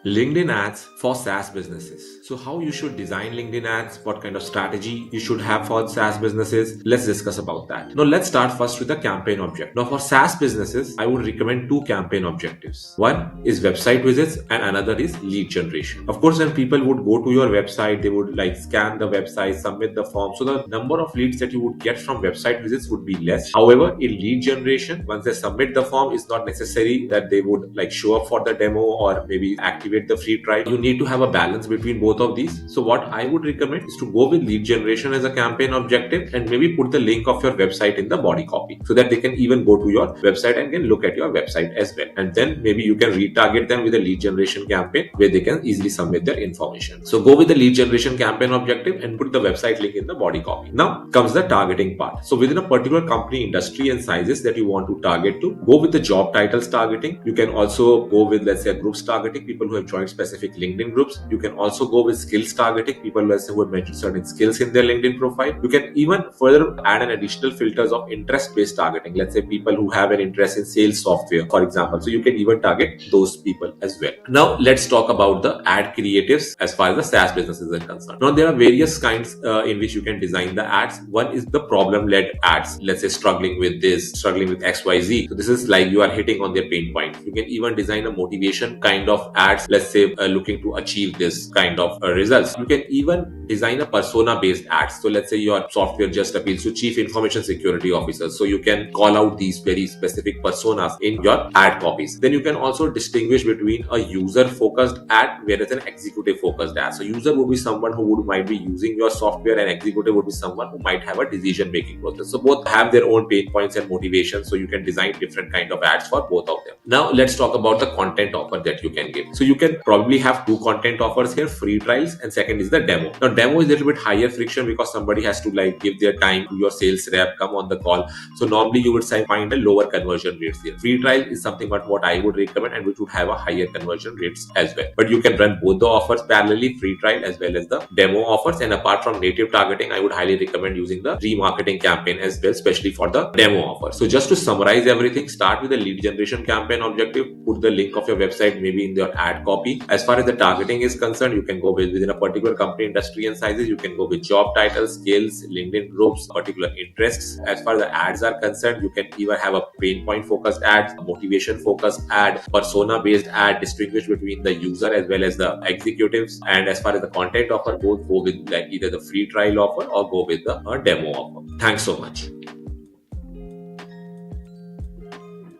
LinkedIn ads for SaaS businesses. So how you should design LinkedIn ads, what kind of strategy you should have for SaaS businesses. Let's discuss about that. Now let's start first with the campaign object. Now for SaaS businesses, I would recommend two campaign objectives. One is website visits and another is lead generation. Of course, when people would go to your website, they would like scan the website, submit the form. So the number of leads that you would get from website visits would be less. However, in lead generation, once they submit the form, it's not necessary that they would like show up for the demo or maybe activate the free trial. You need to have a balance between both of these. So what I would recommend is to go with lead generation as a campaign objective and maybe put the link of your website in the body copy so that they can even go to your website and can look at your website as well. And then maybe you can retarget them with a lead generation campaign where they can easily submit their information. So go with the lead generation campaign objective and put the website link in the body copy. Now comes the targeting part. So within a particular company, industry and sizes that you want to target to, go with the job titles targeting. You can also go with, let's say, a groups targeting, people who have joined specific LinkedIn groups. You can also go with skills targeting, people, let's say, who have mentioned certain skills in their LinkedIn profile. You can even further add an additional filters of interest-based targeting. Let's say people who have an interest in sales software, for example. So you can even target those people as well. Now let's talk about the ad creatives as far as the SaaS businesses are concerned. Now there are various kinds in which you can design the ads. One is the problem-led ads. Let's say struggling with this, struggling with XYZ. So this is like you are hitting on their pain point. You can even design a motivation kind of ads. Let's say looking to achieve this kind of results. You can even design a persona-based ads. So let's say your software just appeals to chief information security officers. So you can call out these very specific personas in your ad copies. Then you can also distinguish between a user-focused ad whereas an executive-focused ad. So user would be someone who might be using your software, and executive would be someone who might have a decision-making process. So both have their own pain points and motivations. So you can design different kind of ads for both of them. Now let's talk about the content offer that you can give. So you can probably have two content offers here, free trials, and second is the demo. Now demo is a little bit higher friction because somebody has to like give their time to your sales rep, come on the call. So normally you would find a lower conversion rates here. Free trial is something but what I would recommend and which would have a higher conversion rates as well. But you can run both the offers parallelly, free trial as well as the demo offers. And apart from native targeting, I would highly recommend using the remarketing campaign as well, especially for the demo offer. So just to summarize everything, start with a lead generation campaign objective, put the link of your website maybe in your ad copy. As far as the targeting is concerned, you can go within a particular company, industry and sizes. You can go with job titles, skills, LinkedIn groups, particular interests. As far as the ads are concerned, you can either have a pain point focused ad, a motivation focused ad, persona based ad, distinguish between the user as well as the executives. And as far as the content offer goes, go with like either the free trial offer or go with the demo offer. Thanks so much.